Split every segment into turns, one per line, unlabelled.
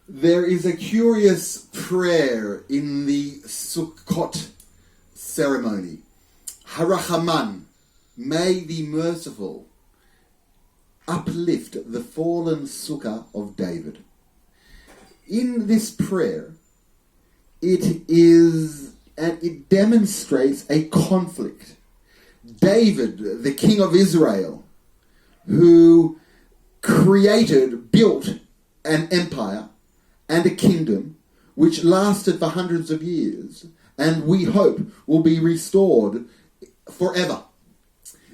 There is a curious prayer in the Sukkot ceremony. Harachaman, may the merciful uplift the fallen sukkah of David. In this prayer, it demonstrates a conflict. David, the king of Israel, who built an empire and a kingdom which lasted for hundreds of years, and we hope will be restored forever.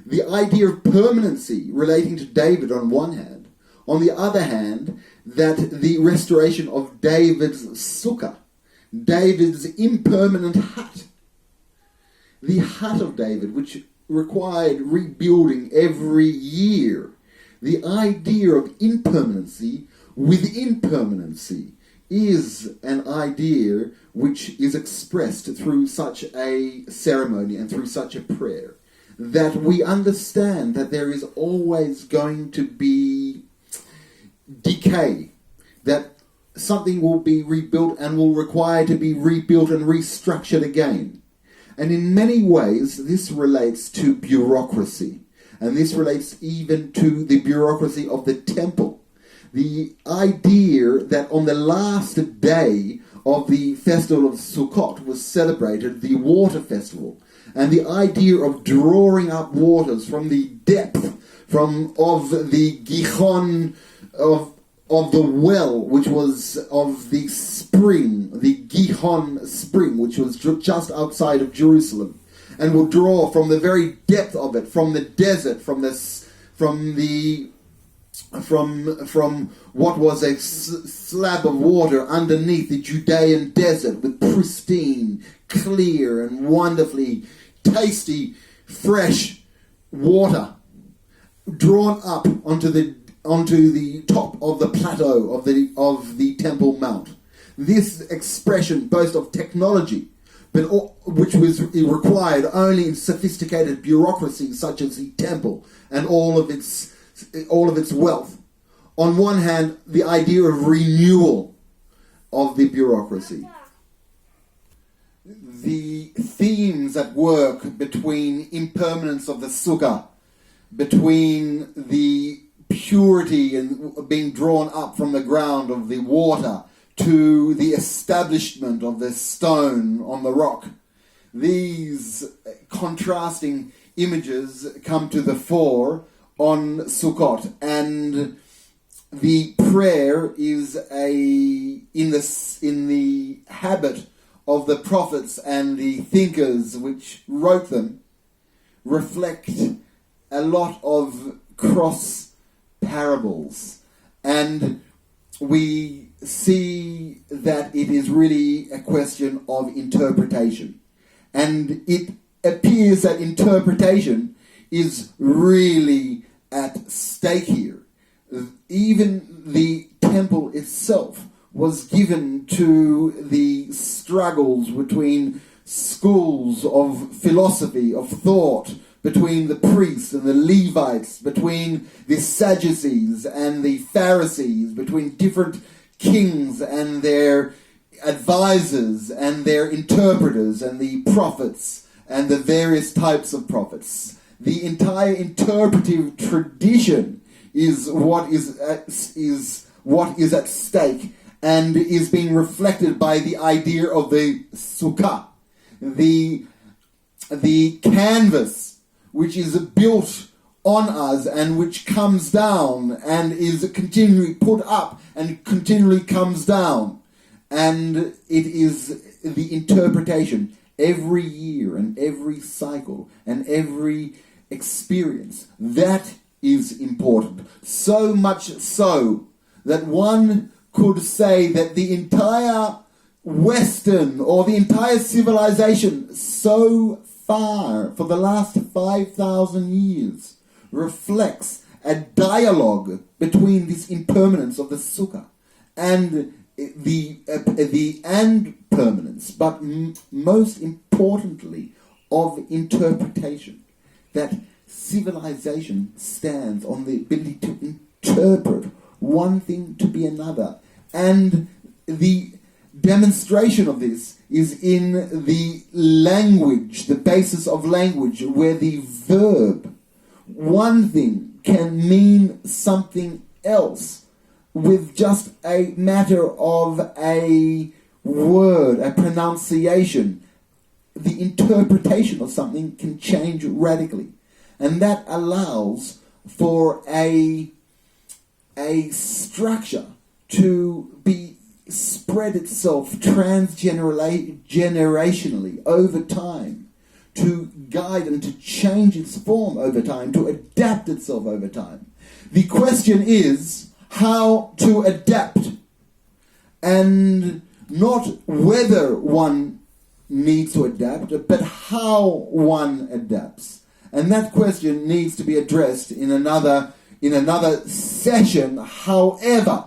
The idea of permanency relating to David on one hand, on the other hand, that the restoration of David's sukkah, David's impermanent hut, the hut of David, which required rebuilding every year, the idea of impermanency within permanency is an idea which is expressed through such a ceremony and through such a prayer, that we understand that there is always going to be decay, that something will be rebuilt and will require to be rebuilt and restructured again. And in many ways, this relates to bureaucracy, and this relates even to the bureaucracy of the temple. The idea that on the last day of the festival of Sukkot was celebrated the water festival, and the idea of drawing up waters from the depth of the Gihon of the well, which was of the spring, the Gihon spring, which was just outside of Jerusalem, and will draw from the very depth of it, from the desert, from what was a slab of water underneath the Judean desert, with pristine, clear, and wonderfully tasty, fresh water, drawn up onto the top of the plateau of the Temple Mount. This expression boasts of technology, but which was required only in sophisticated bureaucracy such as the temple and all of its wealth. On one hand, the idea of renewal of the bureaucracy. The themes at work between impermanence of the sukkah, between the purity and being drawn up from the ground of the water to the establishment of the stone on the rock. These contrasting images come to the fore on Sukkot, and the prayer is in the habit of the prophets and the thinkers which wrote them, reflect a lot of cross parables, and we see that it is really a question of interpretation, and it appears that interpretation is really at stake here. Even the temple itself was given to the struggles between schools of philosophy, of thought, between the priests and the Levites, between the Sadducees and the Pharisees, between different kings and their advisors and their interpreters and the prophets and the various types of prophets. The entire interpretive tradition is what is at stake, and is being reflected by the idea of the sukkah, the canvas which is built on us and which comes down and is continually put up and continually comes down, and it is the interpretation every year and every cycle and every experience that is important. So much so that one could say that the entire Western or the entire civilization so far for the last 5,000 years reflects a dialogue between this impermanence of the sukkah and the permanence, but most importantly of interpretation, that civilization stands on the ability to interpret one thing to be another. And the demonstration of this is in the language, the basis of language, where the verb, one thing, can mean something else with just a matter of a word, a pronunciation. The interpretation of something can change radically. And that allows for a structure to be spread itself transgenerationally over time, to guide and to change its form over time, to adapt itself over time. The question is how to adapt, and not whether one needs to adapt, but how one adapts. And that question needs to be addressed in another session. However,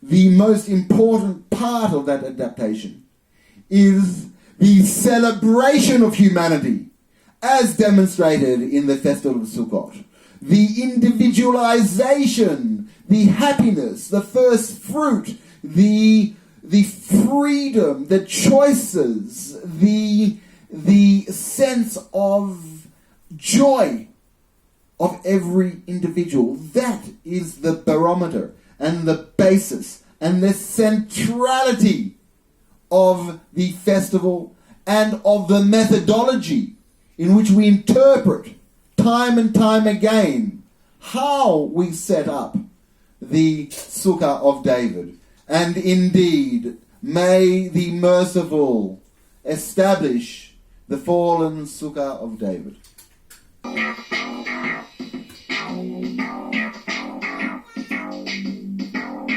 the most important part of that adaptation is the celebration of humanity, as demonstrated in the Festival of Sukkot. The individualization, the happiness, the first fruit, the freedom, the choices, the sense of joy of every individual. That is the barometer and the basis and the centrality of the festival and of the methodology in which we interpret time and time again how we set up the Sukkah of David. And indeed, may the Merciful establish the fallen Sukkah of David.